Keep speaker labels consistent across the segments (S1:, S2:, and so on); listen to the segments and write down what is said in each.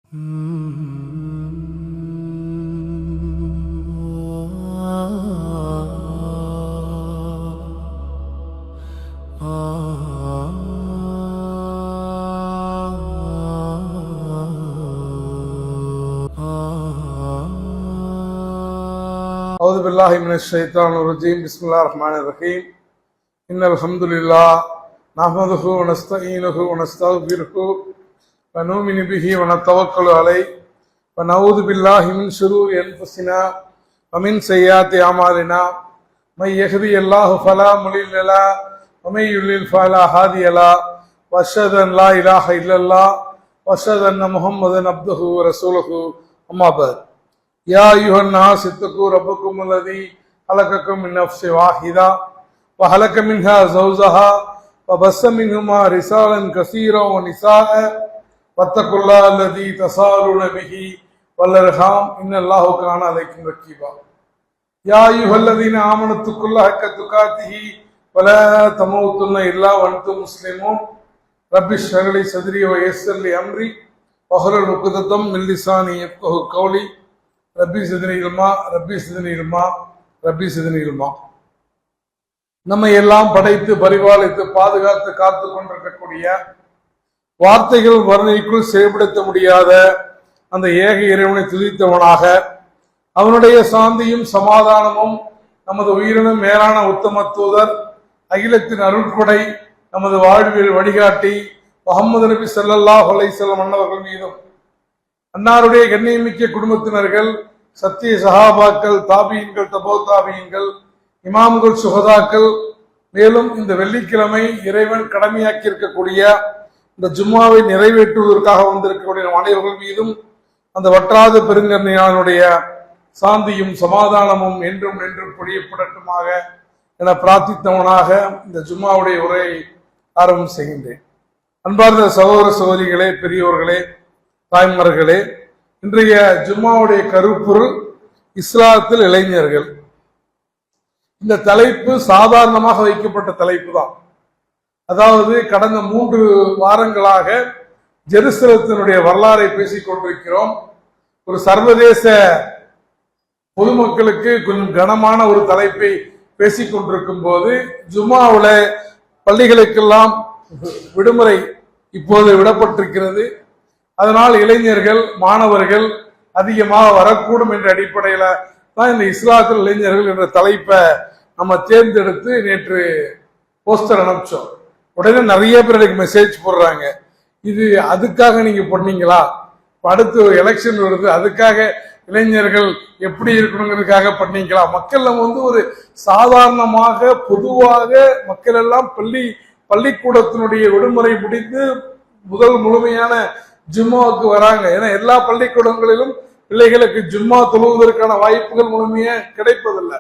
S1: أعوذ بالله من الشيطان الرجيم بسم الله الرحمن الرحيم إن الحمد لله نحمده ونستعينه ونستغفره ونؤمن به ونتوكل عليه ونعوذ بالله من شرور أنفسنا ومن سيئات أعمالنا من يهده الله فلا مضل له ومن يضلل فلا هادي له وأشهد أن لا إله إلا الله وأشهد أن محمدا عبده ورسوله أما بعد يا أيها الناس اتقوا ربكم الذي خلقكم من نفس واحدة وخلق منها زوجها وبث منهما رجالا كثيرا ونساء واتقوا الله الذي تساءلون به والأرحام إن الله كان عليكم رقيبا يا أيها الذين آمنوا اتقوا الله حق تقاته ولا تموتن إلا وأنتم مسلمون رب اشرح لي صدري ويسر لي أمري واحلل عقدة من لساني يفقهوا قولي ரப்பி சிதனி இல்மா ரப்பி சிதனி இல்மா ரப்பி சிதனி இல்மா. நம்மை எல்லாம் படைத்து பரிபாலித்து பாதுகாத்து காத்து கொண்டிருக்கக்கூடிய வார்த்தைகள் வர்ணைக்குள் செயல்படுத்த முடியாத அந்த ஏக இறைவனை துதித்தவனாக அவனுடைய சாந்தியும் சமாதானமும் நமது உயிரினும் மேலான உத்தம தூதர் அகிலத்தின் அருள்கொடை நமது வாழ்வில் வழிகாட்டி முஹம்மது நபி ஸல்லல்லாஹு அலைஹி வஸல்லம் அன்னவர்கள் மீதும் அன்னாருடைய கண்ணியமிக்க குடும்பத்தினர்கள் சத்திய சஹாபாக்கள் தாபியன்கள் தபோ தாபியன்கள் இமாம்கள் சுஹதாக்கள் மேலும் இந்த வெள்ளிக்கிழமை இறைவன் கடமையாக்கி இருக்கக்கூடிய இந்த ஜும்மாவை நிறைவேற்றுவதற்காக வந்திருக்கக்கூடிய அனைவர்கள் மீதும் அந்த வற்றாத பெருங்கருணையாளனுடைய சாந்தியும் சமாதானமும் என்றும் என்றும் பொழியப்படட்டுமாக என பிரார்த்தித்தவனாக இந்த ஜும்மாவுடைய உரையை ஆரம்பம் செய்கின்றேன். அன்பார்ந்த சகோதர சகோதரிகளே, பெரியோர்களே, தாய்மார்களே, இன்றைய ஜும்மாவுடைய கருப்பொருள் இஸ்லாத்தில் இளைஞர்கள். இந்த தலைப்பு சாதாரணமாக வைக்கப்பட்ட தலைப்பு தான். அதாவது கடந்த 3 வாரங்களாக ஜெருசலத்தினுடைய வரலாறை பேசிக் கொண்டிருக்கிறோம். ஒரு சர்வதேச பொதுமக்களுக்கு கொஞ்சம் கனமான ஒரு தலைப்பை பேசிக் கொண்டிருக்கும் போது ஜும்மாவுல பள்ளிகளுக்கெல்லாம் விடுமுறை இப்போது விடப்பட்டிருக்கிறது. அதனால் இளைஞர்கள் மாணவர்கள் அதிகமாக வரக்கூடும் என்ற அடிப்படையில தான் இந்த இஸ்லாத்தில் இளைஞர்கள் என்ற தலைப்பை நம்ம தேர்ந்தெடுத்து நேற்று போஸ்டர் அனுப்பிச்சோம். உடனே நிறைய பேர் எனக்கு மெசேஜ் போடுறாங்க, இது அதுக்காக நீங்க பண்ணீங்களா, அடுத்து எலெக்ஷன் வருது அதுக்காக இளைஞர்கள் எப்படி இருக்கணுங்கிறதுக்காக பண்ணீங்களா? மக்கள் நம்ம ஒரு சாதாரணமாக பொதுவாக மக்கள் எல்லாம் பள்ளிக்கூடத்தினுடைய விடுமுறை முடிந்து முதல் முழுமையான ஜும்மாவுக்கு வராங்க. ஏன்னா எல்லா பள்ளிக்கூடங்களிலும் பிள்ளைகளுக்கு ஜும்மா தொழுவதற்கான வாய்ப்புகள் முழுமையா கிடைப்பதில்லை.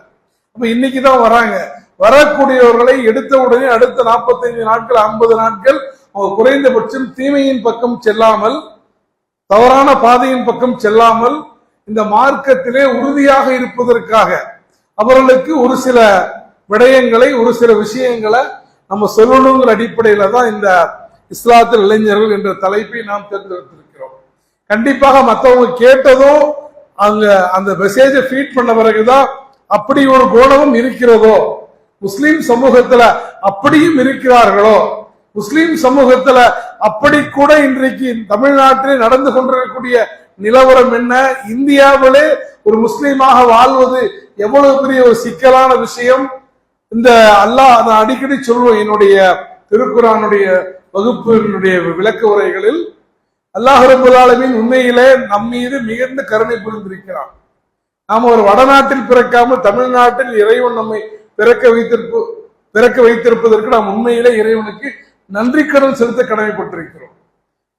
S1: அப்ப இன்னைக்குதான் வராங்க. வரக்கூடியவர்களை எடுத்த உடனே அடுத்த 45 நாட்கள் 50 நாட்கள் அவங்க குறைந்தபட்சம் தீமையின் பக்கம் செல்லாமல், தவறான பாதையின் பக்கம் செல்லாமல் இந்த மார்க்கத்திலே உறுதியாக இருப்பதற்காக அவர்களுக்கு ஒரு சில விடயங்களை ஒரு சில விஷயங்களை நம்ம சொல்லணுங்கிற அடிப்படையில தான் இந்த இஸ்லாத்தில் இளைஞர்கள் என்ற தலைப்பை நாம் தேர்ந்தெடுத்திருக்கிறோம். கண்டிப்பாக மற்றவங்க கேட்டதும் அந்த மெசேஜை ஃபீட் பண்ண பிறகுதான் அப்படி ஒரு குணமும் இருக்கிறதோ, முஸ்லிம் சமூகத்துல அப்படியும் இருக்கிறார்களோ, முஸ்லிம் சமூகத்துல அப்படி கூட இன்றைக்கு தமிழ்நாட்டிலே நடந்து கொண்டிருக்கக்கூடிய நிலவரம் என்ன, இந்தியாவிலே ஒரு முஸ்லீமாக வாழ்வது எவ்வளவு பெரிய ஒரு சிக்கலான விஷயம். இந்த அல்லாஹ் நான் அடிக்கடி சொல்லுவோம், என்னுடைய திருக்குர்ஆனுடைய வகுப்பினுடைய விளக்க உரைகளில் அல்லாஹ் ரப்பல் ஆலமீன் உண்மையிலே நம் மீது மிகுந்த கருணை புரிந்திருக்கிறான். நாம் ஒரு வடநாட்டில் பிறக்காமல் தமிழ்நாட்டில் இறைவன் நம்மை பிறக்க வைத்திருப்பதற்கு நாம் உண்மையிலே இறைவனுக்கு நன்றி கடன் செலுத்த கடமைப்பட்டிருக்கிறோம்.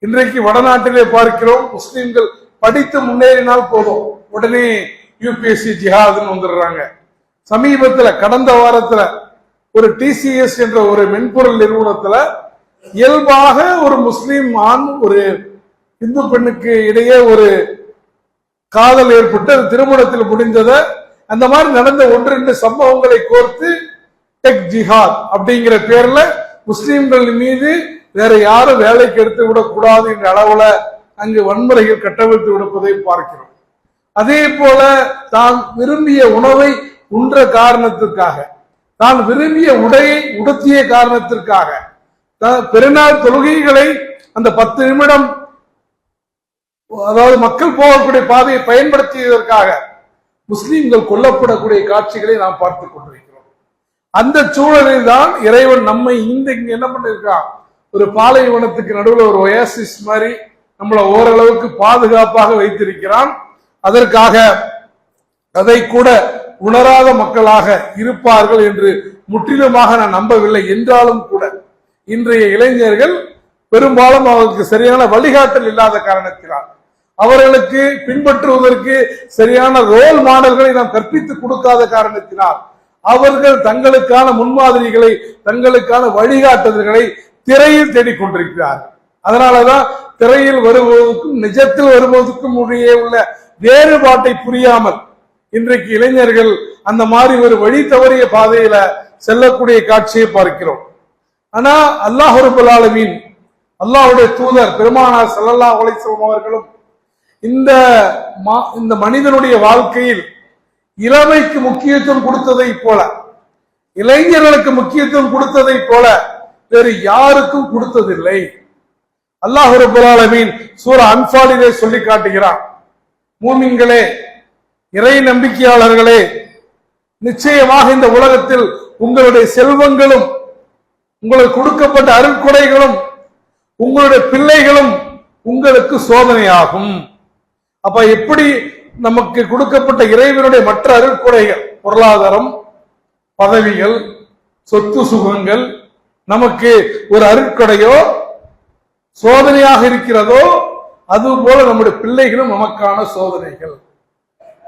S1: இன்றைக்கு வடநாட்டிலே பார்க்கிறோம், முஸ்லிம்கள் படித்து முன்னேறினால் போதும் உடனே யூபிஎஸ்சி ஜிஹாதுன்னு வந்துடுறாங்க. சமீபத்துல கடந்த வாரத்துல ஒரு டிசிஎஸ் என்ற ஒரு மென்பொருள் நிறுவனத்துல இயல்பாக ஒரு முஸ்லிம் ஆண் ஒரு இந்து பெண்ணுக்கு இடையே ஒரு காதல் ஏற்பட்டு அது திருமணத்தில் முடிந்தத அந்த மாதிரி நடந்த 1-2 சம்பவங்களை கோர்த்து டெக் ஜிஹாத் அப்படிங்கிற பேர்ல முஸ்லிம்கள் மீது வேற யாரும் வேலைக்கு எடுத்து விடக்கூடாது என்ற அளவுல அங்கு வன்முறைகள் கட்டவிழ்த்து விடுப்பதை பார்க்கிறோம். அதே போல தான் விரும்பிய உணவை உண்ற காரணத்திற்காக, தான் விரும்பிய உடையை உடுத்திய காரணத்திற்காக, பெருநாள் தொழுகைகளை அந்த 10 நிமிடம் அதாவது மக்கள் போகக்கூடிய பாதையை பயன்படுத்தியதற்காக முஸ்லிம்கள் கொல்லப்படக்கூடிய காட்சிகளை நாம் பார்த்துக் கொண்டிருக்கிறோம். அந்த சூழலில் தான் இறைவன் நம்மை இங்க என்ன பண்ணிருக்கான், ஒரு பாலைவனத்துக்கு நடுவில் ஒரு ஒயாசிஸ் மாதிரி நம்மளை ஓரளவுக்கு பாதுகாப்பாக வைத்திருக்கிறான். அதற்காக அதை கூட உணராத மக்களாக இருப்பார்கள் என்று முற்றிலுமாக நான் நம்பவில்லை. என்றாலும் கூட இன்றைய இளைஞர்கள் பெரும்பாலும் அவர்களுக்கு சரியான வழிகாட்டல் இல்லாத காரணத்தினால், அவர்களுக்கு பின்பற்றுவதற்கு சரியான ரோல் மாடல்களை நாம் கற்பித்துக் கொடுக்காத காரணத்தினால், அவர்கள் தங்களுக்கான முன்மாதிரிகளை, தங்களுக்கான வழிகாட்டுதல்களை திரையில் தேடிக்கொண்டிருக்கிறார்கள். அதனாலதான் திரையில் வருவதற்கும் நிஜத்தில் வருவதற்கும் இடையே உள்ள வேறுபாட்டை புரியாமல் இன்றைக்கு இளைஞர்கள் அந்த மாதிரி ஒரு வழி தவறிய பாதையில செல்லக்கூடிய காட்சியை பார்க்கிறோம். ஆனா அல்லாஹ் ரப்பல் ஆலமீன், அல்லாஹ்வுடைய தூதர் பெருமானார் ஸல்லல்லாஹு அலைஹி வஸல்லம் அவர்களும் இந்த மனிதனுடைய வாழ்க்கையில் இளமைக்கு முக்கியத்துவம் கொடுத்ததை போல, இளைஞர்களுக்கு முக்கியத்துவம் கொடுத்ததை போல வேறு யாருக்கும் கொடுத்ததில்லை. அல்லாஹ் ரப்பல் ஆலமீன் சூரா அன்ஃபாலிலே சொல்லி காட்டுகிறான், மூமின்களே, இறை நம்பிக்கையாளர்களே, நிச்சயமாக இந்த உலகத்தில் உங்களுடைய செல்வங்களும், உங்களுக்கு கொடுக்கப்பட்ட அருட்கொடைகளும், உங்களுடைய பிள்ளைகளும் உங்களுக்கு சோதனையாகும். அப்ப எப்படி நமக்கு கொடுக்கப்பட்ட இறைவனுடைய மற்ற அருட்கொடைகள், பொருளாதாரம், பதவிகள், சொத்து சுகங்கள் நமக்கு ஒரு அருட்கொடையோ சோதனையாக இருக்கிறதோ, அதுபோல நம்முடைய பிள்ளைகளும் நமக்கான சோதனைகள்.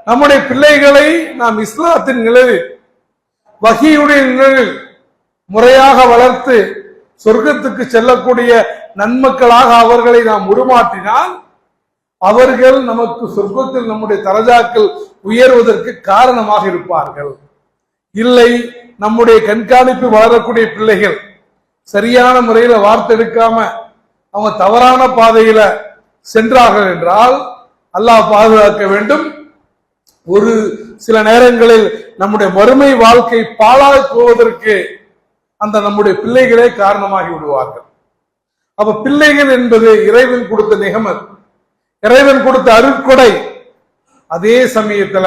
S1: நம்முடைய பிள்ளைகளை நாம் இஸ்லாத்தின் நிழலில், வஹீயுடைய நிழலில் முறையாக வளர்த்து சொர்க்கத்துக்கு செல்லக்கூடிய நன்மக்களாக அவர்களை நாம் உருமாற்றினால், அவர்கள் நமக்கு சொர்க்கத்தில் நம்முடைய தரஜாக்கள் உயர்வதற்கு காரணமாக இருப்பார்கள். இல்லை, நம்முடைய கண்காணிப்பு வளரக்கூடிய பிள்ளைகள் சரியான முறையில வார்த்தெடுக்காம அவங்க தவறான பாதையில சென்றார்கள் என்றால் அல்லாஹ் பாதுகாக்க வேண்டும். ஒரு சில நேரங்களில் நம்முடைய மறுமை வாழ்க்கை பாழாய் போவதற்கு அந்த நம்முடைய பிள்ளைகளே காரணமாகி விடுவார்கள். அப்ப பிள்ளைகள் என்பது இறைவன் கொடுத்த நிகமத், இறைவன் கொடுத்த அருட்கொடை. அதே சமயத்துல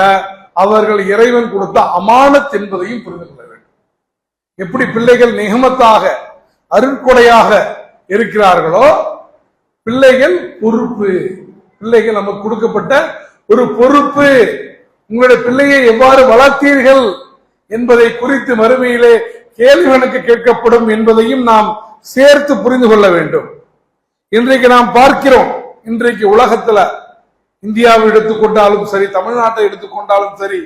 S1: அவர்கள் இறைவன் கொடுத்த அமானத் என்பதையும் புரிந்து கொள்ள வேண்டும். எப்படி பிள்ளைகள் நிகமத்தாக அருட்கொடையாக இருக்கிறார்களோ, பிள்ளைகள் பொறுப்பு. பிள்ளைகள் நமக்கு கொடுக்கப்பட்ட ஒரு பொறுப்பு. உங்களுடைய பிள்ளையை எவ்வாறு வளர்த்தீர்கள் என்பதை குறித்து மறுமையிலே கேள்வி கணக்கு கேட்கப்படும் என்பதையும் நாம் சேர்த்து புரிந்து கொள்ள வேண்டும். இன்றைக்கு நாம் பார்க்கிறோம், இன்றைக்கு உலகத்துல இந்தியாவை எடுத்துக்கொண்டாலும் சரி, தமிழ்நாட்டை எடுத்துக்கொண்டாலும் சரி,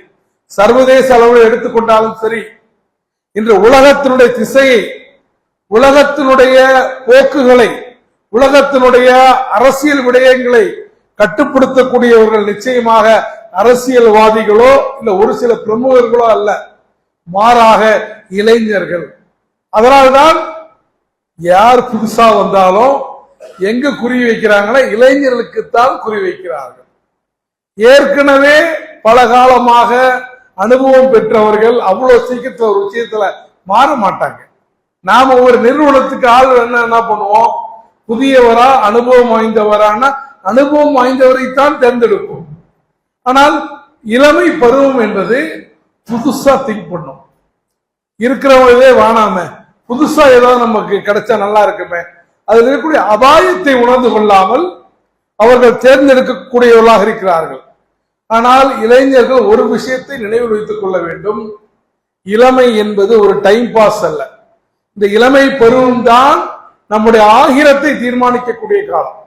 S1: சர்வதேச அளவில் எடுத்துக்கொண்டாலும் சரி, இன்று உலகத்தினுடைய திசையை, உலகத்தினுடைய போக்குகளை, உலகத்தினுடைய அரசியல் விடயங்களை கட்டுப்படுத்தக்கூடியவர்கள் நிச்சயமாக அரசியல்வாதிகளோ இல்ல ஒரு சில பிரமுகர்களோ அல்ல, மாறாக இளைஞர்கள். அதனால்தான் யார் புதுசா வந்தாலும் எங்க குறி வைக்கிறாங்களோ இளைஞர்களுக்குத்தான் குறி வைக்கிறார்கள். ஏற்கனவே பல காலமாக அனுபவம் பெற்றவர்கள் அவ்வளவு சீக்கிரத்துல ஒரு விஷயத்துல மாற மாட்டாங்க. நாம ஒரு நிறுவனத்துக்கு ஆள் என்ன பண்ணுவோம், புதியவரா அனுபவம் வாய்ந்தவரான அனுபவம் வாய்ந்தவரைத்தான் தேர்ந்தெடுப்போம். ஆனால் இளமை பருவம் என்பது புதுசா திங்க் பண்ணும். இருக்கிறவங்களே வானாம புதுசா ஏதாவது நமக்கு கிடைச்சா நல்லா இருக்குமே, அதில் இருக்கக்கூடிய அபாயத்தை உணர்ந்து கொள்ளாமல் அவர்கள் தேர்ந்தெடுக்கக்கூடியவர்களாக இருக்கிறார்கள். ஆனால் இளைஞர்கள் ஒரு விஷயத்தை நினைவில் வைத்துக் கொள்ள வேண்டும், இளமை என்பது ஒரு டைம் பாஸ் அல்ல. இந்த இளமை பருவம் தான் நம்முடைய ஆகிரத்தை தீர்மானிக்கக்கூடிய காலம்.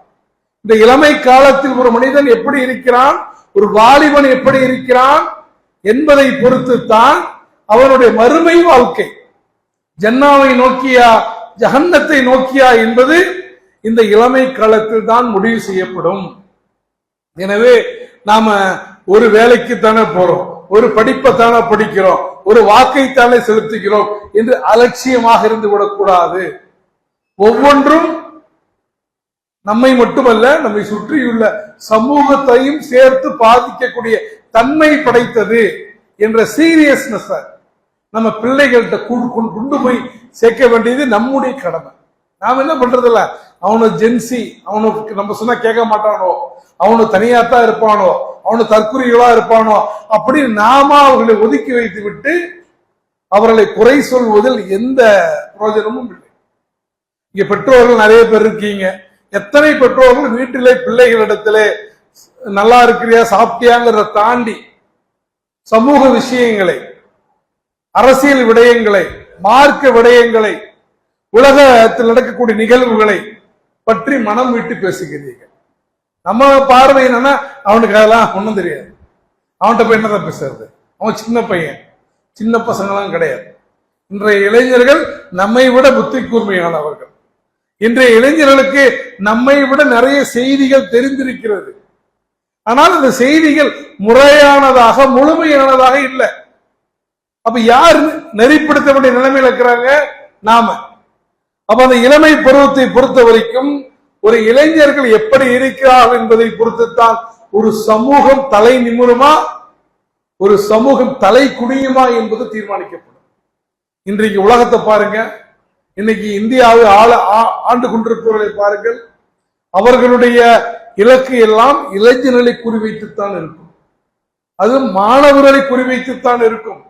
S1: இந்த இளமை காலத்தில் ஒரு மனிதன் எப்படி இருக்கிறான், ஒரு வாலிபன் எப்படி இருக்கிறான் என்பதை பொறுத்து தான் அவனுடைய மறுமை வாழ்க்கை ஜன்னாவை நோக்கியா ஜஹன்னத்தை நோக்கியா என்பது இந்த இளமை காலத்தில் தான் முடிவு செய்யப்படும். எனவே நாம ஒரு வேலைக்கு தானே போறோம், ஒரு படிப்பை தானே படிக்கிறோம், ஒரு வாக்கைத்தானே செலுத்துகிறோம் என்று அலட்சியமாக இருந்து விடக்கூடாது. ஒவ்வொன்றும் நம்மை மட்டுமல்ல நம்மை சுற்றியுள்ள சமூகத்தையும் சேர்த்து பாதிக்கக்கூடிய தன்மை படைத்தது என்ற சீரியஸ்னஸ் நம்ம பிள்ளைகள்கிட்ட கொண்டு போய் சேர்க்க வேண்டியது நம்முடைய கடமை. நாம என்ன பண்றதில்ல, அவனு ஜென்சி, அவனுக்கு நம்ம சொன்னா கேட்க மாட்டானோ, அவனு தனியாத்தான் இருப்பானோ, அவனு தற்குறிகளா இருப்பானோ அப்படின்னு நாம அவர்களை ஒதுக்கி வைத்து விட்டு அவர்களை குறை சொல்வதில் எந்த பிரயோஜனமும் இல்லை. இங்க பெற்றோர்கள் நிறைய பேர் இருக்கீங்க. எத்தனை பெற்றோர்கள் வீட்டிலே பிள்ளைகளிடத்திலே நல்லா இருக்கிறியா சாப்பிட்டியாங்கிறத தாண்டி சமூக விஷயங்களை, அரசியல் விடயங்களை, மார்க்க விடயங்களை, உலகத்தில் நடக்கக்கூடிய நிகழ்வுகளை பற்றி மனம் விட்டு பேசுகிறீர்கள். நம்ம பார்வை என்னன்னா அவனுக்கு அதெல்லாம் ஒன்றும் தெரியாது, அவன்கிட்ட போய் என்னதான் பேசுறது, அவன் சின்ன பையன், சின்ன பசங்களாம் கிடையாது. இன்றைய இளைஞர்கள் நம்மை விட புத்தி கூர்மையானவர்கள். இன்றைய இளைஞர்களுக்கு நம்மை விட நிறைய செய்திகள் தெரிந்திருக்கிறது. ஆனால் அந்த செய்திகள் முறையானதாக முழுமையானதாக இல்லை. அப்ப யார் நெறிப்படுத்த வேண்டிய நிலைமையில் இருக்கிறாங்க? நாம. அப்ப அந்த இளமை பருவத்தை பொறுத்த வரைக்கும் ஒரு இளைஞர்கள் எப்படி இருக்கிறார்கள் என்பதை பொறுத்துத்தான் ஒரு சமூகம் தலை நிமிருமா, ஒரு சமூகம் தலை குனியுமா என்பது தீர்மானிக்கப்படும். இன்றைக்கு உலகத்தை பாருங்க, இன்னைக்கு இந்தியாவை ஆண்டு கொண்டிருப்பவர்களை பாருங்கள். அவர்களுடைய இலக்கு எல்லாம் இளைஞர்களை குறிவைத்துத்தான் இருக்கும், அது மாணவர்களை குறிவைத்துத்தான் இருக்கும்.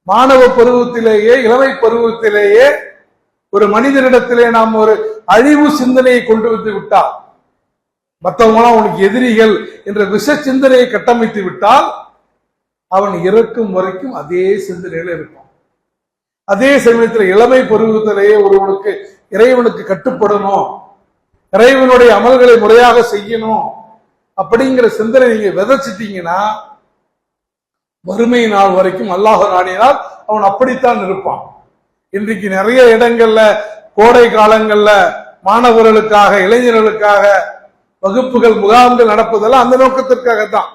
S1: மாணவ பருவத்திலேயே, இளமை பருவத்திலேயே ஒரு மனிதனிடத்திலே நாம் ஒரு அழிவு சிந்தனையை கொண்டு வந்து விட்டால், மற்றவங்களாம் உனக்கு எதிரிகள் என்ற விஷ சிந்தனையை கட்டமைத்து விட்டால் அவன் இறக்கும் வரைக்கும் அதே சிந்தனையில இருக்கும். அதே சமயத்தில் இளமை பருவத்திலேயே ஒருவனுக்கு இறைவனுக்கு கட்டுப்படணும், இறைவனுடைய அமல்களை முறையாக செய்யணும் அப்படிங்கிற சிந்தனை நீங்க விதைச்சிட்டீங்கன்னா வறுமை நாள் வரைக்கும் அல்லாஹ் நாடினால் அவன் அப்படித்தான் இருப்பான். இன்றைக்கு நிறைய இடங்கள்ல கோடை காலங்கள்ல மாணவர்களுக்காக, இளைஞர்களுக்காக வகுப்புகள், முகாம்கள் நடப்பதெல்லாம் அந்த நோக்கத்திற்காகத்தான்.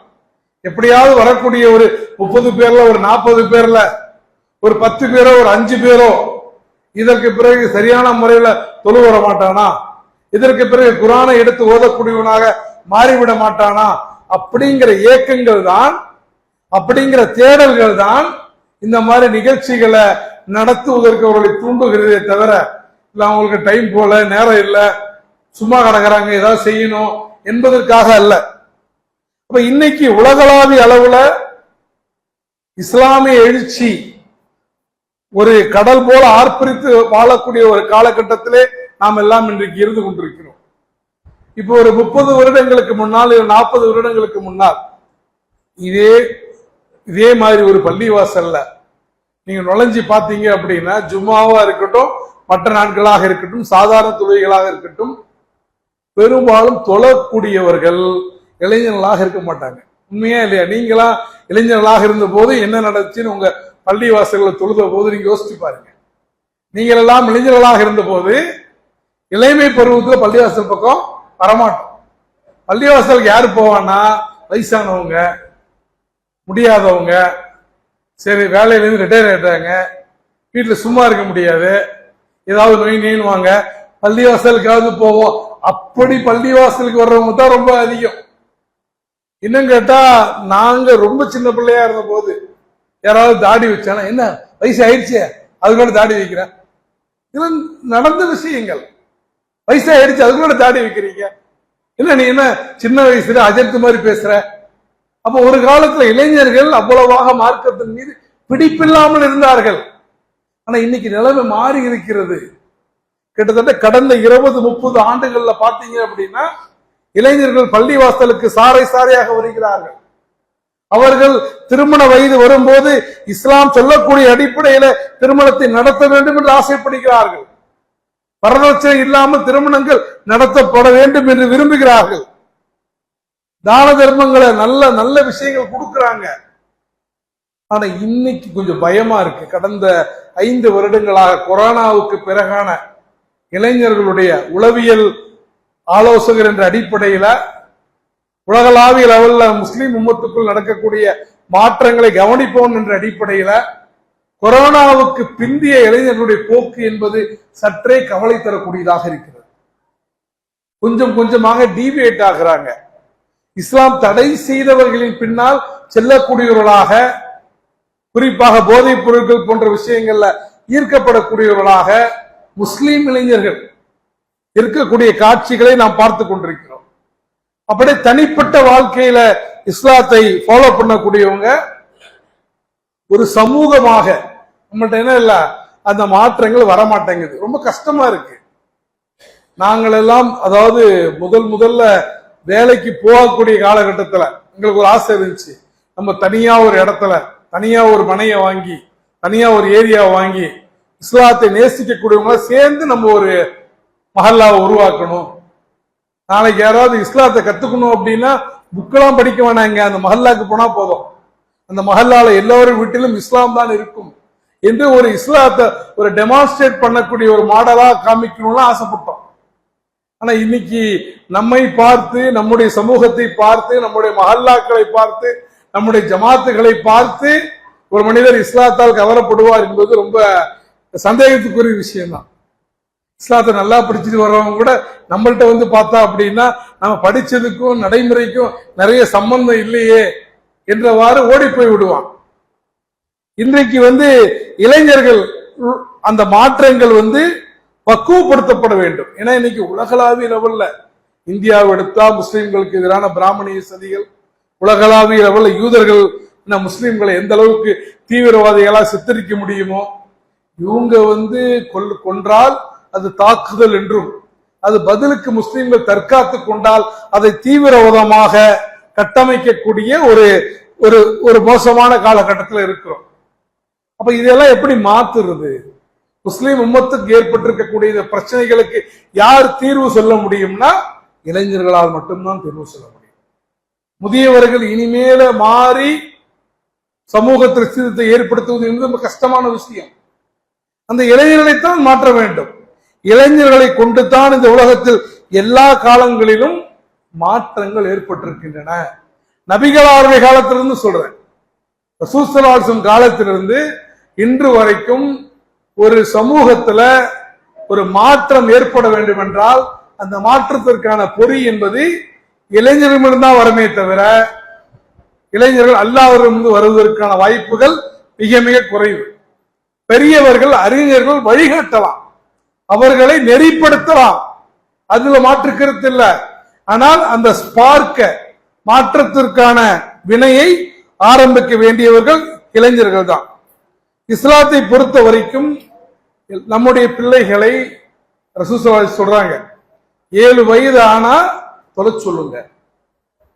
S1: எப்படியாவது வரக்கூடிய ஒரு 30 பேர்ல, ஒரு 40 பேர்ல ஒரு 10 பேரோ ஒரு 5 பேரோ இதற்கு பிறகு சரியான முறையில தொழு வர மாட்டானா, இதற்கு பிறகு குரானை எடுத்து ஓதக்கூடியவனாக மாறிவிட மாட்டானா அப்படிங்கிற ஏக்கங்கள் தான், அப்படிங்கிற தேடல்கள் தான் இந்த மாதிரி நிகழ்ச்சிகளை நடத்துவதற்கு அவர்களை தூண்டுகிறதே தவிர, இல்ல அவங்களுக்கு டைம் போல, நேரம் இல்லை, சும்மா கிடக்குறாங்க, ஏதாவது செய்யணும் என்பதற்காக அல்ல. அப்ப இன்னைக்கு உலகளாவிய அளவுல இஸ்லாமிய எழுச்சி ஒரு கடல் போல ஆர்ப்பரித்து வாழக்கூடிய ஒரு காலகட்டத்திலே நாம் எல்லாம் இன்றைக்கு இருந்து கொண்டிருக்கிறோம். இப்போ ஒரு 30 வருடங்களுக்கு முன்னால், 40 வருடங்களுக்கு முன்னால் இதே மாதிரி ஒரு பள்ளிவாசல்ல நீங்க நுழைஞ்சு பார்த்தீங்க அப்படின்னா, ஜும்மாவா இருக்கட்டும், மற்ற நாட்களாக இருக்கட்டும், சாதாரண தொழுகைகளாக இருக்கட்டும், பெரும்பாலும் தொழக்கூடியவர்கள் இளைஞர்களாக இருக்க மாட்டாங்க. உண்மையா இல்லையா? நீங்களா இளைஞர்களாக இருந்த போது என்ன நடந்துச்சுன்னு உங்க பள்ளிவாசல்களை தொழுத போது நீங்க யோசிச்சு பாருங்க. நீங்கள் எல்லாம் இளைஞர்களாக இருந்த போது இளமை பருவத்தில் பள்ளிவாசல் பக்கம் வரமாட்டோம். பள்ளிவாசலுக்கு யாரு போவான்னா, வயசானவங்க, முடியாதவங்க, சரி வேலையிலேருந்து ரிட்டையர் ஆயிட்டாங்க, வீட்டில் சும்மா இருக்க முடியாது, ஏதாவது நோய் நெய்வாங்க, பள்ளிவாசலுக்காவது போவோம். அப்படி பள்ளிவாசலுக்கு வர்றவங்க தான் ரொம்ப அதிகம். இன்னும் கேட்டா, நாங்க ரொம்ப சின்ன பிள்ளையா இருந்த போது யாராவது தாடி வச்சானா, என்ன வயசு ஆயிடுச்சு அதுக்கூட தாடி வைக்கிறேன், இதெல்லாம் நடந்த விஷயங்கள். வயசு ஆயிடுச்சு அதுக்கூட தாடி வைக்கிறீங்க, என்ன நீ என்ன சின்ன வயசுல அஜர்த்து மாதிரி பேசுற. அப்ப ஒரு காலத்துல இளைஞர்கள் அவ்வளவாக மார்க்கத்தின் மீது பிடிப்பில்லாமல் இருந்தார்கள். ஆனா இன்னைக்கு நிலைமை மாறி இருக்கிறது. கிட்டத்தட்ட கடந்த 20-30 ஆண்டுகள்ல பாத்தீங்க அப்படின்னா இளைஞர்கள் பள்ளிவாசலுக்கு சாறை சாறையாக வருகிறார்கள். அவர்கள் திருமண வயது வரும்போது இஸ்லாம் சொல்லக்கூடிய அடிப்படையில திருமணத்தை நடத்த வேண்டும் என்று ஆசைப்படுகிறார்கள். வரதட்சணை இல்லாமல் திருமணங்கள் நடத்தப்பட வேண்டும் என்று விரும்புகிறார்கள். தான தர்மங்களை நல்ல நல்ல விஷயங்கள் கொடுக்கிறாங்க. ஆனா இன்னைக்கு கொஞ்சம் பயமா இருக்கு. கடந்த 5 வருடங்களாக கொரோனாவுக்கு பிறகான இளைஞர்களுடைய உளவியல் ஆலோசகர் என்ற அடிப்படையில உலகளாவிய லெவல்ல முஸ்லிம் உம்மத்துக்குள் நடக்கக்கூடிய மாற்றங்களை கவனிப்போம் என்ற அடிப்படையில கொரோனாவுக்கு பிந்திய இளைஞர்களுடைய போக்கு என்பது சற்றே கவலை தரக்கூடியதாக இருக்கிறது. கொஞ்சம் கொஞ்சமாக டீவியேட் ஆகிறாங்க. இஸ்லாம் தடை செய்தவர்களின் பின்னால் செல்லக்கூடியவர்களாக, குறிப்பாக போதைப் பொருட்கள் போன்ற விஷயங்கள்ல ஈர்க்கப்படக்கூடியவர்களாக முஸ்லீம் இளைஞர்கள் இருக்கக்கூடிய காட்சிகளை நாம் பார்த்து கொண்டிருக்கிறோம். அப்படியே தனிப்பட்ட வாழ்க்கையில இஸ்லாத்தை ஃபாலோ பண்ணக்கூடியவங்க ஒரு சமூகமாக நம்மள்ட்ட என்ன இல்ல, அந்த மாற்றங்கள் வரமாட்டேங்குது. ரொம்ப கஷ்டமா இருக்கு. நாங்கள் எல்லாம் அதாவது முதல்ல வேலைக்கு போகக்கூடிய காலகட்டத்துல எங்களுக்கு ஒரு ஆசை இருந்துச்சு. நம்ம தனியா ஒரு இடத்துல தனியா ஒரு மனையை வாங்கி, தனியா ஒரு ஏரியா வாங்கி, இஸ்லாத்தை நேசிக்கக்கூடியவங்கள சேர்ந்து நம்ம ஒரு மஹல்லாவை உருவாக்கணும். நாளைக்கு யாராவது இஸ்லாத்தை கத்துக்கணும் அப்படின்னா புக்கெல்லாம் படிக்க வேணாங்க, அந்த மஹல்லாக்கு போனா போதும். அந்த மஹல்லால எல்லோரும் வீட்டிலும் இஸ்லாம் தான் இருக்கும் என்று ஒரு இஸ்லாத்தை ஒரு டெமான்ஸ்ட்ரேட் பண்ணக்கூடிய ஒரு மாடலா காமிக்கணும்னு ஆசைப்பட்டோம். ஆனா இன்னைக்கு நம்மை பார்த்து, நம்முடைய சமூகத்தை பார்த்து, நம்முடைய மஹல்லாக்களை பார்த்து, நம்முடைய ஜமாத்துகளை பார்த்து ஒரு மனிதர் இஸ்லாத்தால் கவரப்படுவார் என்பது ரொம்ப சந்தேகத்துக்குரிய விஷயம்தான். இஸ்லாத்தை நல்லா படிச்சுட்டு வர்றவங்க கூட நம்மள்ட்ட வந்து பார்த்தா அப்படின்னா நம்ம படிச்சதுக்கும் நடைமுறைக்கும் நிறைய சம்பந்தம் இல்லையே என்றவாறு ஓடி போய் விடுவான். இன்றைக்கு இளைஞர்கள் அந்த மாற்றங்கள் பக்குவப்படுத்தப்பட வேண்டும். ஏன்னா இன்னைக்கு உலகளாவிய லெவல்ல இந்தியாவை எடுத்தா முஸ்லிம்களுக்கு எதிரான பிராமணிய சதிகள், உலகளாவிய லெவல்ல யூதர்கள் முஸ்லிம்களை எந்த அளவுக்கு தீவிரவாதிகளா சித்தரிக்க முடியுமோ, இவங்க கொன்றால் அது தாக்குதல் என்றும், அது பதிலுக்கு முஸ்லிம்கள் தற்காத்து கொண்டால் அதை தீவிரவாதமாக கட்டமைக்கக்கூடிய ஒரு மோசமான காலகட்டத்தில் இருக்கிறோம். அப்ப இதெல்லாம் எப்படி மாத்துறது? முஸ்லிம் உம்மத்துக்கு ஏற்பட்டிருக்கக்கூடிய இந்த பிரச்சனைகளுக்கு யார் தீர்வு சொல்ல முடியும்னா இளைஞர்களால் மட்டும்தான் தீர்வு சொல்ல முடியும். முதியவர்கள் இனிமேல மாறி சமூகத்தில் சீர்திருத்தத்தை ஏற்படுத்துவது என்பது கஷ்டமான விஷயம். அந்த இளைஞர்களைத்தான் மாற்ற வேண்டும். இளைஞர்களை கொண்டு தான் இந்த உலகத்தில் எல்லா காலங்களிலும் மாற்றங்கள் ஏற்பட்டிருக்கின்றன. நபிகளாருடைய காலத்திலிருந்து சொல்றேன், ரசூல் ஸல்லல்லாஹு அலைஹி வஸல்லம் காலத்திலிருந்து இன்று வரைக்கும் ஒரு சமூகத்துல ஒரு மாற்றம் ஏற்பட வேண்டும் என்றால் அந்த மாற்றத்திற்கான பொறி என்பது இளைஞர்களிடம்தான் வருமே தவிர இளைஞர்கள் அல்லாஹ்விடமிருந்து வருவதற்கான வாய்ப்புகள் மிக மிக குறைவு. பெரியவர்கள், அறிஞர்கள் வழிகாட்டலாம், அவர்களை நெறிப்படுத்தலாம், அதுல மாற்று கருத்து இல்லை. ஆனால் அந்த ஸ்பார்க்க மாற்றத்திற்கான வினையை ஆரம்பிக்க வேண்டியவர்கள் இளைஞர்கள் தான். இஸ்லாத்தை பொறுத்த வரைக்கும் நம்முடைய பிள்ளைகளை ரசூல் ஸல்லல்லாஹு அலைஹி வஸல்லம் சொல்றாங்க, 7 வயது ஆனா தொலை சொல்லுங்க,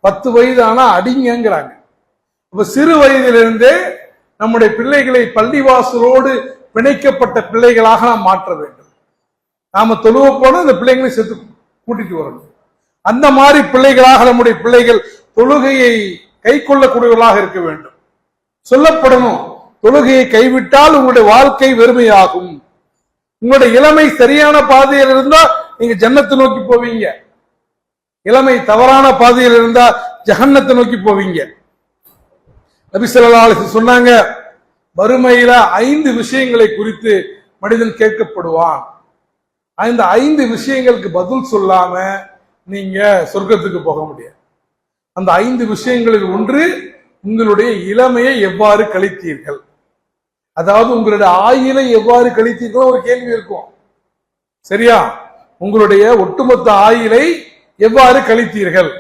S1: 10 வயது ஆனா அடிங்கிறாங்க. அப்ப சிறு வயதிலிருந்தே நம்முடைய பிள்ளைகளை பள்ளிவாசலோடு பிணைக்கப்பட்ட பிள்ளைகளாக நாம் மாற்ற வேண்டும். நாம தொழுவ போனா அந்த பிள்ளைகளை சேர்த்து கூட்டிட்டு வரணும். அந்த மாதிரி பிள்ளைகளாக நம்முடைய பிள்ளைகள் தொழுகையை கை கொள்ளக்கூடியவர்களாக இருக்க வேண்டும். சொல்லப்படணும், தொழுகையை கைவிட்டால் உங்களுடைய வாழ்க்கை வெறுமையாகும். உங்களுடைய இளமை சரியான பாதையில் இருந்தா நீங்க ஜன்னத்தை நோக்கி போவீங்க, இளமை தவறான பாதையில் இருந்தா ஜஹன்னத்தை நோக்கி போவீங்க. நபி ஸல்லல்லாஹு அலைஹி வஸல்லம் சொன்னாங்க, வறுமையில 5 விஷயங்களை குறித்து மனிதன் கேட்கப்படுவான். அந்த 5 விஷயங்களுக்கு பதில் சொல்லாம நீங்க சொர்க்கத்துக்கு போக முடியாது. அந்த 5 விஷயங்களில் ஒன்று, உங்களுடைய இளமையை எவ்வாறு கழித்தீர்கள், அதாவது உங்களுடைய ஆயுளை எவ்வாறு கழித்தீர்களோ ஒரு கேள்வி இருக்கும். சரியா? உங்களுடைய ஒட்டுமொத்த ஆயுளை எவ்வாறு கழித்தீர்கள்.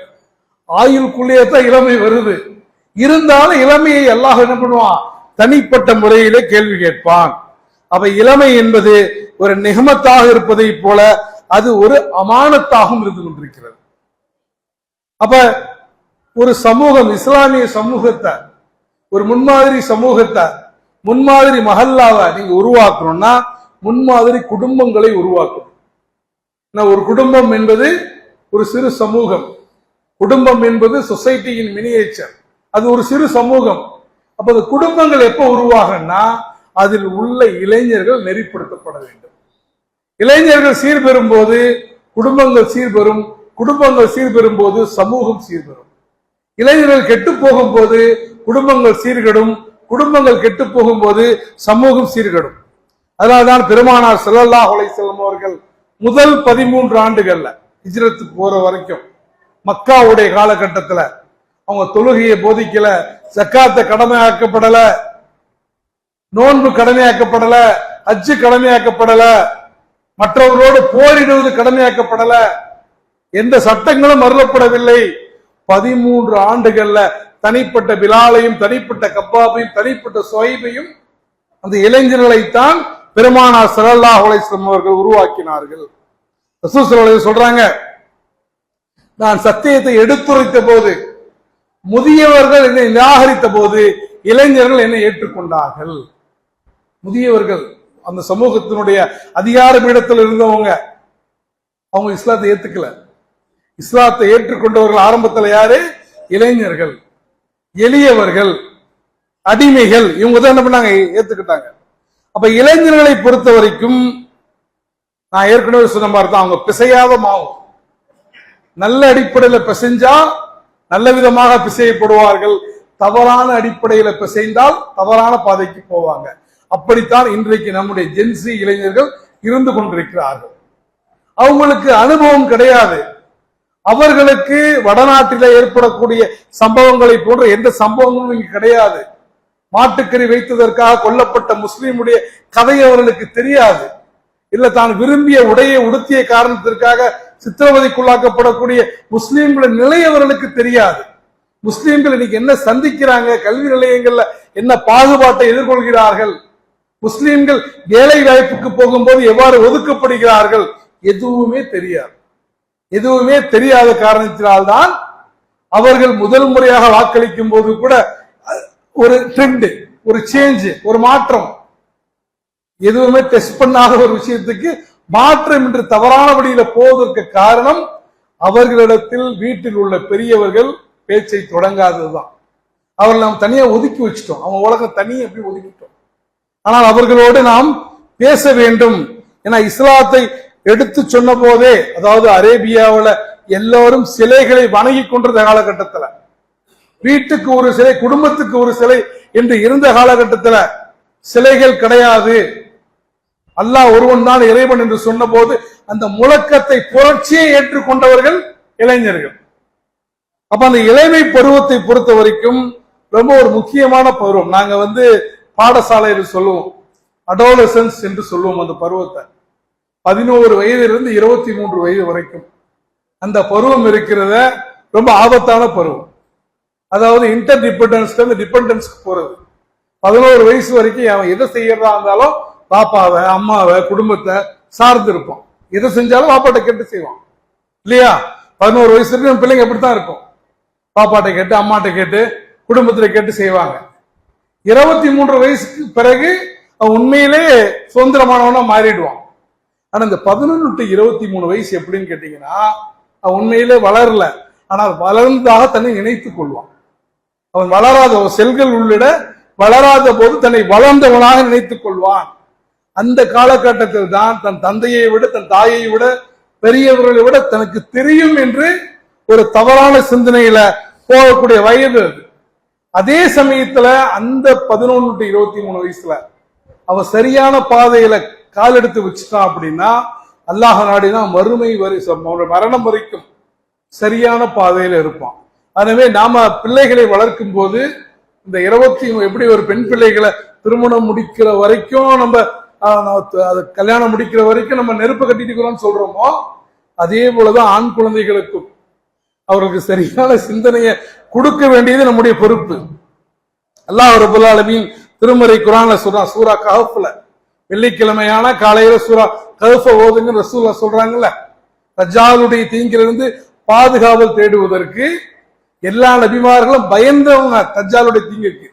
S1: ஆயுளுக்குள்ளே தான் இளமை வருது. இருந்தாலும் இளமையை அல்லாஹ் என்ன பண்ணுவான், தனிப்பட்ட முறையிலே கேள்வி கேட்பான். அப்ப இளமை என்பது ஒரு நிகமத்தாக இருப்பதை போல அது ஒரு அமானத்தாகவும் இருந்து கொண்டிருக்கிறது. அப்ப ஒரு சமூகம், இஸ்லாமிய சமூகத்தை, ஒரு முன்மாதிரி சமூகத்தை, முன்மாதிரி மஹல்லாவை நீங்க உருவாக்கணும்னா முன்மாதிரி குடும்பங்களை உருவாக்கணும். ஒரு குடும்பம் என்பது ஒரு சிறு சமூகம். குடும்பம் என்பது சொசைட்டியின் மினியேச்சர், அது ஒரு சிறு சமூகம். அப்ப அந்த குடும்பங்கள் எப்ப உருவாகனா அதில் உள்ள இளைஞர்கள் நெறிப்படுத்தப்பட வேண்டும். இளைஞர்கள் சீர்பெறும் போது குடும்பங்கள் சீர்பெறும், குடும்பங்கள் சீர்பெறும் போது சமூகம் சீர்பெறும். இளைஞர்கள் கெட்டு போகும் போது குடும்பங்கள் சீர்கெடும், குடும்பங்கள் கெட்டு போகும் போது சமூகம் சீர்கெடும். அதனால்தான் பெருமானார் ஸல்லல்லாஹு அலைஹி வஸல்லம் அவர்கள் முதல் 13 ஆண்டுகள்ல ஹிஜ்ரத்துக்கு போற வரைக்கும் மக்காவுடைய காலகட்டத்துல அவங்க தொழுகையை போதிக்கல, ஜக்காத்த கடமையாக்கப்படல, நோன்பு கடமையாக்கப்படல, ஹஜ்ஜு கடமையாக்கப்படல, மற்றவர்களோடு போரிடுவது கடமையாக்கப்படல, எந்த சட்டங்களும் அருளப்படவில்லை. 13 ஆண்டுகள்ல தனிப்பட்ட பிலாலையும் தனிப்பட்ட கப்பாபையும் தனிப்பட்ட சுவைபையும் அந்த இளைஞர்களைத்தான் பெருமானார் ஸல்லல்லாஹு அலைஹி வஸல்லம் அவர்கள் உருவாக்கினார்கள். ரசூல் ஸல்லல்லாஹு அலைஹி வஸல்லம் சொல்றாங்க, நான் சத்தியத்தை எடுத்துரைத்த போது, முதியவர்கள் என்னை நிராகரித்த போது இளைஞர்கள் என்னை ஏற்றுக்கொண்டார்கள். முதியவர்கள் அந்த சமூகத்தினுடைய அதிகார பீடத்தில் இருந்தவங்க, அவங்க இஸ்லாத்தை ஏத்துக்கல. இஸ்லாத்தை ஏற்றுக்கொண்டவர்கள் ஆரம்பத்தில் யாரு? இளைஞர்கள், எளியவர்கள், அடிமைகள். இவங்க தான் என்ன பண்ணாங்க? ஏத்துக்கிட்டாங்க. அப்ப இளைஞர்களை பொறுத்த வரைக்கும் நான் ஏற்கனவே சொன்ன மாதிரி தான், அவங்க பிசையாத மாவு. நல்ல அடிப்படையில் பிசைஞ்சா நல்ல விதமாக பிசையப்படுவார்கள், தவறான அடிப்படையில பிசைந்தால் தவறான பாதைக்கு போவாங்க. அப்படித்தான் இன்றைக்கு நம்முடைய ஜென்சி இளைஞர்கள் இருந்து கொண்டிருக்கிறார்கள். அவங்களுக்கு அனுபவம் கிடையாது. அவர்களுக்கு வடநாட்டில ஏற்படக்கூடிய சம்பவங்களை போன்ற எந்த சம்பவங்களும் இங்கு கிடையாது. மாட்டுக்கறி வைத்ததற்காக கொல்லப்பட்ட முஸ்லீமுடைய கதை அவர்களுக்கு தெரியாது. இல்ல தான் விரும்பிய உடையை உடுத்திய காரணத்திற்காக சித்திரவதைக்குள்ளாக்கப்படக்கூடிய முஸ்லீம்களின் நிலை அவர்களுக்கு தெரியாது. முஸ்லீம்கள் இன்னைக்கு என்ன சந்திக்கிறாங்க, கல்வி நிலையங்கள்ல என்ன பாகுபாட்டை எதிர்கொள்கிறார்கள், முஸ்லீம்கள் வேலை வாய்ப்புக்கு போகும்போது எவ்வாறு ஒதுக்கப்படுகிறார்கள், எதுவுமே தெரியாது. எதுவுமே தெரியாத காரணத்தினால்தான் அவர்கள் முதல் முறையாக வாக்களிக்கும் போது கூட ஒரு ட்ரெண்ட், ஒரு சேஞ்ச், ஒரு மாற்றம், எதுவுமே டெஸ்ட் பண்ணாத ஒரு விஷயத்துக்கு மாற்றம் என்று தவறான வழியில போவதற்கு காரணம் அவர்களிடத்தில் வீட்டில் உள்ள பெரியவர்கள் பேச்சை தொடங்காததுதான். அவர்கள் நாம் தனியா ஒதுக்கி வச்சுட்டோம், அவங்க உலகம் தனியாக எப்படி ஒதுக்கிட்டோம். ஆனால் அவர்களோடு நாம் பேச வேண்டும். ஏன்னா இஸ்லாத்தை எடுத்து சொன்ன போதே, அதாவது அரேபியாவில் எல்லாரும் சிலைகளை வணங்கி கொண்டிருந்த காலகட்டத்தில், வீட்டுக்கு ஒரு சிலை, குடும்பத்துக்கு ஒரு சிலை என்று இருந்த காலகட்டத்தில் சிலைகள் கிடையாது, அல்லாஹ் ஒருவன் தான் இறைவன் என்று சொன்ன போது அந்த முழக்கத்தை புரட்சியை ஏற்றுக்கொண்டவர்கள் இளைஞர்கள். அப்ப அந்த இளமை பருவத்தை பொறுத்த வரைக்கும் ரொம்ப ஒரு முக்கியமான பருவம். நாங்க பாடசாலையில் சொல்லுவோம், அடோலசன்ஸ் என்று சொல்லுவோம். அந்த பருவத்தை 11 வயதிலிருந்து 23 வயது வரைக்கும் அந்த பருவம் இருக்கிறத ரொம்ப ஆபத்தான பருவம். அதாவது இன்டர் டிபெண்டன்ஸ் டிபெண்டன்ஸ்க்கு போறது. 11 வயசு வரைக்கும் அவன் எதை செய்யறதா இருந்தாலும் பாப்பாவை, அம்மாவை, குடும்பத்தை சார்ந்து இருப்பான். எதை செஞ்சாலும் பாப்பாட்ட கேட்டு செய்வான் இல்லையா? 11 வயசு வரைக்கும் பிள்ளைங்க அப்படித்தான் இருக்கும். பாப்பாட்ட கேட்டு, அம்மாட்ட கேட்டு, குடும்பத்துல கேட்டு செய்வாங்க. 23 வயசுக்கு பிறகு அவன் உண்மையிலே சுதந்திரமானவனா மாறிடுவான். ஆனா இந்த 11 to 23 வயசு எப்படின்னு கேட்டீங்கன்னா, அவன் உண்மையிலே வளரல, ஆனால் வளர்ந்தாக தன்னை நினைத்துக் கொள்வான். அவன் வளராத செல்கள் உள்ளிட வளராத போது தன்னை வளர்ந்தவனாக நினைத்துக் கொள்வான். அந்த காலகட்டத்தில் தான் தன் தந்தையை விட, தன் தாயை விட, பெரியவர்களை விட தனக்கு தெரியும் என்று ஒரு தவறான சிந்தனையில போகக்கூடிய வயது அது. அதே சமயத்துல அந்த 11 to 23 வயசுல அவ சரியான பாதையில கால் எடுத்து வச்சுட்டான் அப்படின்னா, அல்லாஹ் நாடினா மறுமை மரணம் வரைக்கும் சரியான பாதையில இருப்பான். எனவே நாம பிள்ளைகளை வளர்க்கும் போது இந்த எப்படி ஒரு பெண் பிள்ளைகளை திருமணம் முடிக்கிற வரைக்கும் நம்ம கல்யாணம் முடிக்கிற வரைக்கும் நம்ம நெருப்பு கட்டிட்டு சொல்றோமோ, அதே போலதான் ஆண் குழந்தைகளுக்கும் அவர்களுக்கு சரியான சிந்தனையை கொடுக்க வேண்டியது நம்முடைய பொறுப்பு. அல்லாஹ் ரப்பல் ஆலமீன் திருமறை குர்ஆன்ல சொல்றான், சூரா கஹ்ஃப்ல, வெள்ளிக்கிழமையான காலையில சூரா கஹ்ஃப ஓதுங்க ரசூலுல்லாஹ் சொல்றாங்கல்ல. தஜ்ஜாலுடைய தீங்கிலிருந்து பாதுகாவல் தேடுவதற்கு எல்லா நபிமார்களும் பயந்தவங்க தஜ்ஜாலுடைய தீங்குக்கு.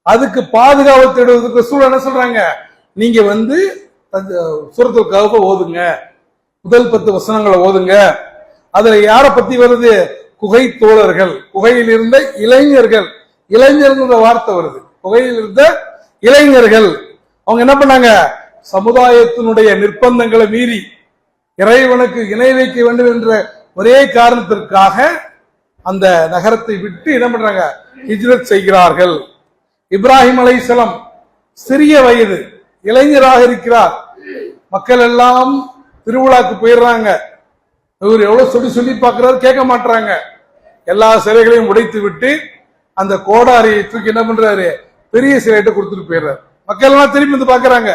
S1: அதுக்கு பாதுகாவல் தேடுவதற்கு ரசூல் என்ன சொல்றாங்க, நீங்க சூரத்துல் கஹ்ஃப ஓதுங்க, முதல் 10 வசனங்களை ஓதுங்க. அதுல யார பத்தி வருது? குகை தோழர்கள், குகையில் இருந்த இளைஞர்கள், இளைஞர்கள் வார்த்தை வருது. குகையில் இருந்த இளைஞர்கள் அவங்க என்ன பண்ணாங்க? சமுதாயத்தினுடைய நிர்பந்தங்களை மீறி இறைவனுக்கு இணை வைக்க வேண்டும் என்ற ஒரே காரணத்திற்காக அந்த நகரத்தை விட்டு என்ன பண்றாங்க? ஹிஜ்ரத் செய்கிறார்கள். இப்ராஹிம் அலைஹிஸ்ஸலாம் சிறிய வயது இளைஞராக இருக்கிறார். மக்கள் எல்லாம் திருவிழாக்கு போயிடுறாங்க. இவர் எவ்வளவு சொல்லி சொல்லி பார்க்கிறாரு, கேட்க மாட்டாங்க. எல்லா சிலைகளையும் உடைத்து விட்டு அந்த கோடாரியை தூக்கி என்ன பண்றாரு, பெரிய சிலையிட்ட கொடுத்துட்டு போயிடுறாரு. மக்கள் எல்லாம் திரும்பி வந்து பாக்குறாங்க,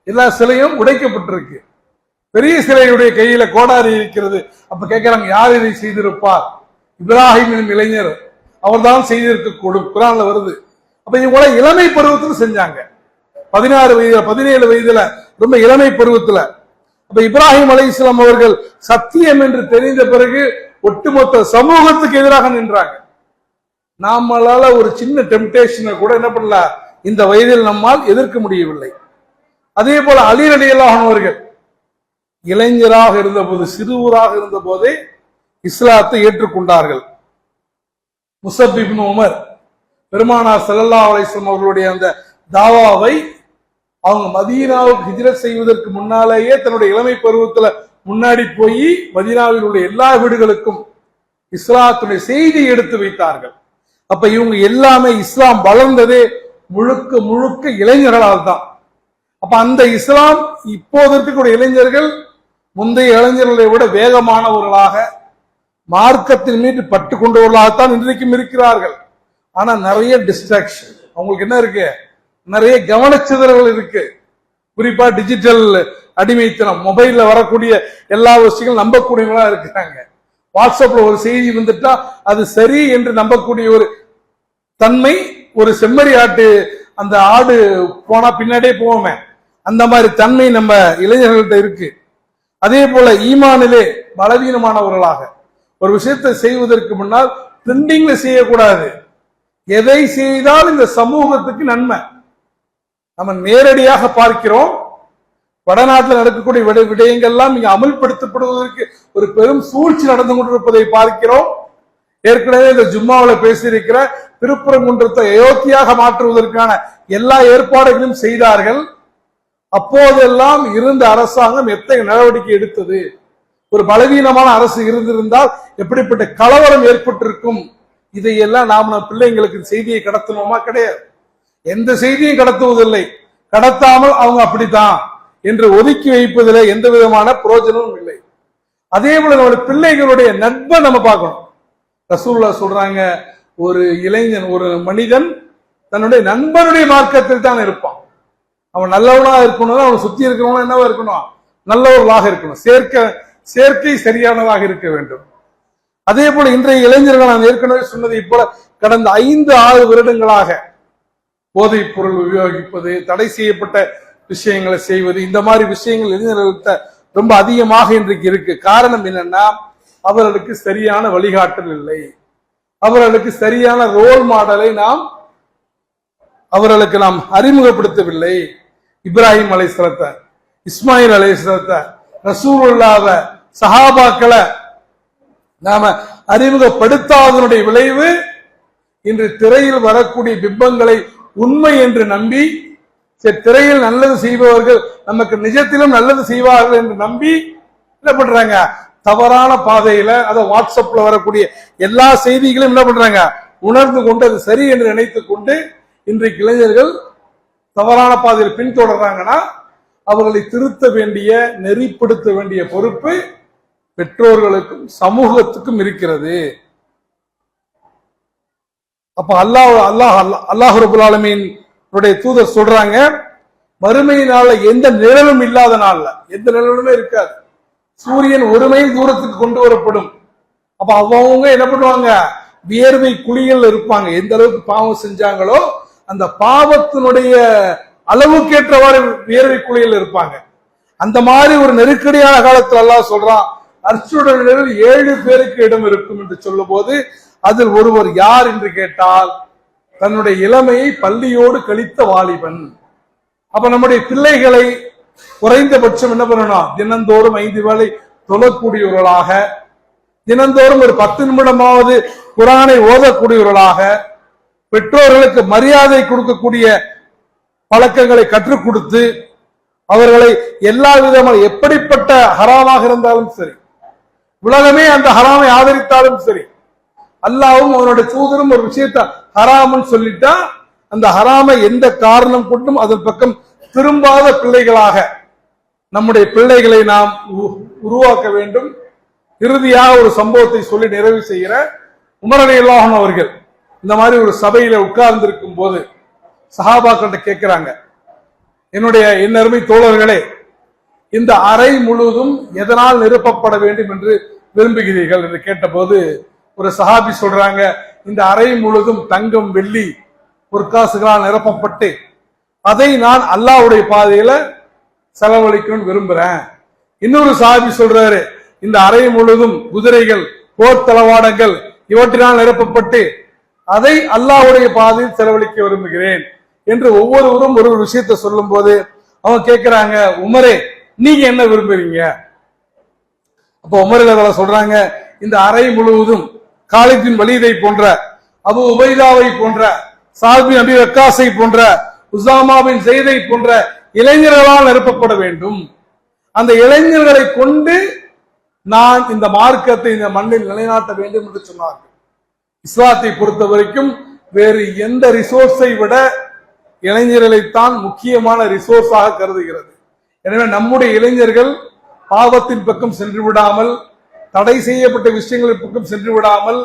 S1: எல்லா சிலையும் உடைக்கப்பட்டிருக்கு, பெரிய சிலையுடைய கையில கோடாரி இருக்கிறது. அப்ப கேட்கிறாங்க, யார் இதை செய்திருப்பார்? இப்ராஹிம் இளைஞர் அவர் தான் செய்திருக்க கூடும், குர்ஆன்ல வருது. அப்ப இவங்கள இளமை பருவத்தில் செஞ்சாங்க, 16 வயதுல 17 வயதுல, ரொம்ப இளமை பருவத்துல. அப்ப இப்ராஹிம் அலைஹிஸ்ஸலாம் அவர்கள் சத்தியம் என்று தெரிந்த பிறகு ஒட்டுமொத்த சமூகத்துக்கு எதிராக நின்றாங்க. நாமளால ஒரு சின்ன டெம்டேஷனை கூட என்ன பண்ணல, இந்த வயதில் நம்மால் எதிர்க்க முடியவில்லை. அதே போல அலி ரலியல்லாஹு அன்ஹு அவர்கள் இளைஞராக இருந்தபோது, சிறுவராக இருந்த போதே இஸ்லாத்தை ஏற்றுக்கொண்டார்கள். முஸப் இப்னு உமர் பெருமானார் ஸல்லல்லாஹு அலைஹி வஸல்லம் அவர்களுடைய அந்த தாவாவை அவங்க மதீனாவுக்கு ஹிஜ்ரத் செய்வதற்கு முன்னாலேயே தன்னுடைய இளமை பருவத்துல முன்னாடி போய் மதீனாவில் உள்ள எல்லா வீடுகளுக்கும் இஸ்லாத்துடைய செய்தி எடுத்து வைத்தார்கள். அப்ப இவங்க எல்லாமே இஸ்லாம் வளர்ந்ததே முழுக்க முழுக்க இளைஞர்களால் தான். அப்ப அந்த இஸ்லாம் இப்போது இருக்கக்கூடிய இளைஞர்கள் முந்தைய இளைஞர்களை விட வேகமானவர்களாக, மார்க்கத்தின் மீது பட்டு கொண்டவர்களாகத்தான் இன்றைக்கும் இருக்கிறார்கள். ஆனா நிறைய டிஸ்ட்ராக்ஷன் அவங்களுக்கு என்ன இருக்கு, நிறைய கவனச்சிதறல் இருக்கு. குறிப்பா டிஜிட்டல் அடிமைத்தனம், மொபைல்ல வரக்கூடிய எல்லா விஷயங்களும் நம்பக்கூடியவங்களா இருக்கிறாங்க. வாட்ஸ்அப்ல ஒரு செய்தி வந்துட்டா அது சரி என்று நம்பக்கூடிய ஒரு தன்மை, ஒரு செம்மறி ஆட்டு அந்த ஆடு போனா பின்னாடியே போவோமே, அந்த மாதிரி தன்மை நம்ம இளைஞர்கள்ட்ட இருக்கு. அதே போல ஈமானிலே பலவீனமானவர்களாக, ஒரு விஷயத்தை செய்வதற்கு முன்னால் ட்ரெண்டிங்ல செய்யக்கூடாது. எதை செய்தால் இந்த சமூகத்துக்கு நன்மை, நம்ம நேரடியாக பார்க்கிறோம். வடநாட்டில் நடக்கக்கூடிய விடயங்கள்லாம் இங்க அமல்படுத்தப்படுவதற்கு ஒரு பெரும் சூழ்ச்சி நடந்து கொண்டிருப்பதை பார்க்கிறோம். ஏற்கனவே இந்த ஜும்மாவில் பேசியிருக்கிற திருப்பரங்குன்றத்தை அயோத்தியாக மாற்றுவதற்கான எல்லா ஏற்பாடுகளையும் செய்தார்கள். அப்போதெல்லாம் இருந்த அரசாங்கம் எத்தகைய நடவடிக்கை எடுத்தது? ஒரு பலவீனமான அரசு இருந்திருந்தால் எப்படிப்பட்ட கலவரம் ஏற்பட்டிருக்கும்? இதையெல்லாம் நாம் நம்ம பிள்ளைங்களுக்கு செய்தியை கடத்தணுமா? கிடையாது. எந்த செய்தியும் கடத்துவதில்லை. கடத்தாமல் அவங்க அப்படித்தான் என்று ஒதுக்கி வைப்பதில் எந்த விதமான பிரயோஜனமும் இல்லை. அதே போல நம்முடைய பிள்ளைகளுடைய நட்பை நம்ம பார்க்கணும். ரசூலுல்லாஹ் சொல்றாங்க, ஒரு இளைஞன், ஒரு மனிதன் தன்னுடைய நண்பனுடைய மார்க்கத்தில் தான் இருப்பான். அவன் நல்லவனா இருக்கணும், அவன் சுத்தி இருக்கிறவனா என்னவா இருக்கணும், நல்லவர்களாக இருக்கணும். சேர்க்கை சரியானதாக இருக்க வேண்டும். அதே போல இன்றைய இளைஞர்கள், நான் ஏற்கனவே சொன்னதை போல கடந்த 5-6 வருடங்களாக போதைப் பொருள் உபயோகிப்பது, தடை செய்யப்பட்ட விஷயங்களை செய்வது, இந்த மாதிரி விஷயங்கள் இளைஞர்கள்ட்ட ரொம்ப அதிகமாக இன்றைக்கு இருக்கு. காரணம் என்னன்னா, அவர்களுக்கு சரியான வழிகாட்டல் இல்லை, அவர்களுக்கு சரியான ரோல் மாடலை அவர்களுக்கு நாம் அறிமுகப்படுத்தவில்லை. இப்ராஹிம் அலைஹிஸ்ஸலாத்தை, இஸ்மாயில் அலைஹிஸ்ஸலாத்தை, ரசூலுல்லாஹ்வை, சஹாபாக்களை நாம அறிமுகப்படுத்தாதனுடைய விளைவு இன்று திரையில் வரக்கூடிய பிம்பங்களை உண்மை என்று நம்பி, திரையில் நல்லது செய்பவர்கள் நமக்கு நிஜத்திலும் நல்லது செய்வார்கள் என்று நம்பி என்ன பண்றாங்க, தவறான பாதையில, அதை வாட்ஸ்அப்ல வரக்கூடிய எல்லா செய்திகளையும் என்ன பண்றாங்க, உணர்ந்து கொண்டு அது சரி என்று நினைத்துக் கொண்டு இன்றைக்கு இளைஞர்கள் தவறான பாதையில் பின்தொடர்றாங்கன்னா, அவர்களை திருத்த வேண்டிய, நெறிப்படுத்த வேண்டிய பொறுப்பு பெற்றோர்களுக்கும் சமூகத்துக்கும் இருக்கிறது. அப்ப அல்லாஹ் ரப்பல் ஆலமீன் தூதர் சொல்றாங்க, மறுமையினால எந்த நிழலும் இல்லாத நாள்ல, எந்த நிழலுமே இருக்காது, சூரியன் 1 மைல் தூரத்துக்கு கொண்டு வரப்படும். அப்ப அவங்க என்ன பண்ணுவாங்க, வியர்வை குழிகள் இருப்பாங்க. எந்த அளவுக்கு பாவம் செஞ்சாங்களோ அந்த பாவத்தினுடைய அளவுக்கேற்றவாறு வியர்வை குழிகள் இருப்பாங்க. அந்த மாதிரி ஒரு நெருக்கடியான காலத்துல அல்லாஹ் சொல்றான், அர்ச்சுடனில் 7 பேருக்கு இடம் இருக்கும் என்று சொல்லும் போது, அதில் ஒருவர் யார் என்று கேட்டால், தன்னுடைய இளமையை பள்ளியோடு கழித்த வாலிபன். அப்ப நம்முடைய பிள்ளைகளை குறைந்தபட்சம் என்ன பண்ணணும், தினந்தோறும் 5 வேளை தொழக்கூடியவர்களாக, தினந்தோறும் ஒரு 10 நிமிடமாவது குர்ஆனை ஓதக்கூடியவர்களாக, பெற்றோர்களுக்கு மரியாதை கொடுக்கக்கூடிய பழக்கங்களை கற்றுக் கொடுத்து, அவர்களை எல்லா விதமான எப்படிப்பட்ட ஹராமாக இருந்தாலும் சரி, உலகமே அந்த ஹராமை ஆதரித்தாலும் சரி, அல்லாஹ்வும் அவனுடைய தூதரும் ஒரு விஷயத்தை ஹராம்னு சொல்லிட்டா, அந்த ஹராமை எந்த காரணம் கொண்டும் அதன் பக்கம் திரும்பாத பிள்ளைகளாக நம்முடைய பிள்ளைகளை நாம் உருவாக்க வேண்டும். இறுதியாக ஒரு சம்பவத்தை சொல்லி நிறைவு செய்கிற உமர் ரலியல்லாஹு அன்ஹு அவர்கள் இந்த மாதிரி ஒரு சபையில உட்கார்ந்து இருக்கும் போது சஹாபாக்கிட்ட கேட்கிறாங்க, என் அருமை தோழர்களே, இந்த அறை முழுவதும் எதனால் நிரப்பப்பட வேண்டும் என்று விரும்புகிறீர்கள் என்று கேட்டபோது ஒரு சஹாபி சொல்றாங்க, இந்த அறை முழுவதும் தங்கம் வெள்ளி பொற்காசுகளால் நிரப்பப்பட்டு அதை நான் அல்லாஹ்வுடைய பாதையில செலவழிக்கணும்னு விரும்புறேன். இன்னொரு சஹாபி சொல்றாரு, இந்த அறை முழுவதும் குதிரைகள் போர் தளவாடங்கள் இவற்றினால் நிரப்பப்பட்டு அதை அல்லாஹ்வுடைய பாதையில் செலவழிக்க விரும்புகிறேன் என்று ஒவ்வொருவரும் ஒரு விஷயத்தை சொல்லும் போது அவங்க கேட்கிறாங்க, உமரே நீங்க என்ன விரும்புறீங்க? அப்ப உமர் ரலியல்லாஹு சொல்றாங்க, இந்த அறை முழுவதும் காலித் பின் வலீதை போன்ற, அபு உபைதாவை போன்ற, சாத் பின் அபி வக்காஸை போன்ற, உஸாமா பின் ஸைதை போன்ற இளைஞர்களால் நிரப்பப்பட வேண்டும். அந்த இளைஞர்களை கொண்டு நான் இந்த மார்க்கத்தை இந்த மண்ணில் நிலைநாட்ட வேண்டும் என்று சொன்னார்கள். இஸ்லாத்தை பொறுத்த வரைக்கும் வேறு எந்த ரிசோர்ஸை விட இளைஞர்களைத்தான் முக்கியமான ரிசோர்ஸாக கருதுகிறது. எனவே நம்முடைய இளைஞர்கள் பாவத்தின் பக்கம் சென்று விடாமல், தடை செய்யப்பட்ட விஷயங்களின் பக்கம் சென்று விடாமல்,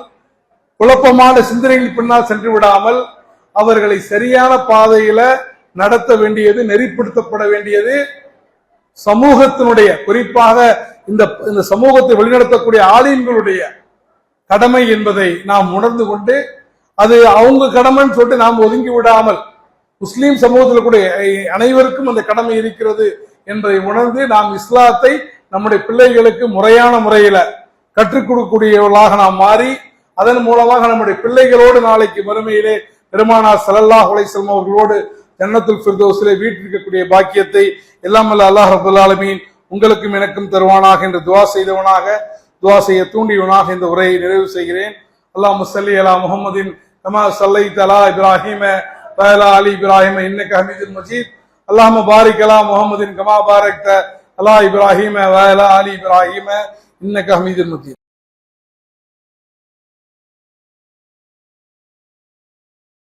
S1: குழப்பமான சிந்தனைகள் பின்னால் சென்று விடாமல் அவர்களை சரியான பாதையில நடத்த வேண்டியது, நெறிப்படுத்தப்பட வேண்டியது சமூகத்தினுடைய, குறிப்பாக இந்த சமூகத்தை வழிநடத்தக்கூடிய ஆலிம்களுடைய கடமை என்பதை நாம் உணர்ந்து கொண்டு, அது அவங்க கடமைன்னு சொல்லிட்டு நாம் ஒதுங்கி விடாமல், முஸ்லீம் சமூகத்தில் கூட அனைவருக்கும் அந்த கடமை இருக்கிறது என்பதை உணர்ந்து நாம் இஸ்லாத்தை நம்முடைய பிள்ளைகளுக்கு முறையான முறையில கற்றுக் கொடுக்கக்கூடியவர்களாக நாம் மாறி, அதன் மூலமாக நம்முடைய பிள்ளைகளோடு நாளைக்கு மறுமையிலே பெருமானார் ஸல்லல்லாஹு அலைஹி வஸல்லம் அவர்களோடு ஜன்னத்துல் ஃபிர்தௌஸிலே வீற்றிருக்கக்கூடிய பாக்கியத்தை எல்லாம் வல்ல அல்லாஹ் ரப்பல் ஆலமீன் உங்களுக்கும் எனக்கும் தருவானாக என்று துஆ செய்தவனாக, துஆ செய்ய தூண்டியவனாக இந்த உரையை நிறைவு செய்கிறேன். அல்லாஹும்ம ஸல்லி அலா முஹம்மதின் கமா ஸல்லைத அலா இப்ராஹீம வ அலா ஆலி இப்ராஹீம இன்னக ஹமீதுல் மஜீத். அல்லாஹும்ம பாரிக் அலா முஹம்மதின் கமா பாரக்த அலா இப்ராஹீம வ அலா ஆலி இப்ராஹீம இன்னக ஹமீதுல் மஜீத்.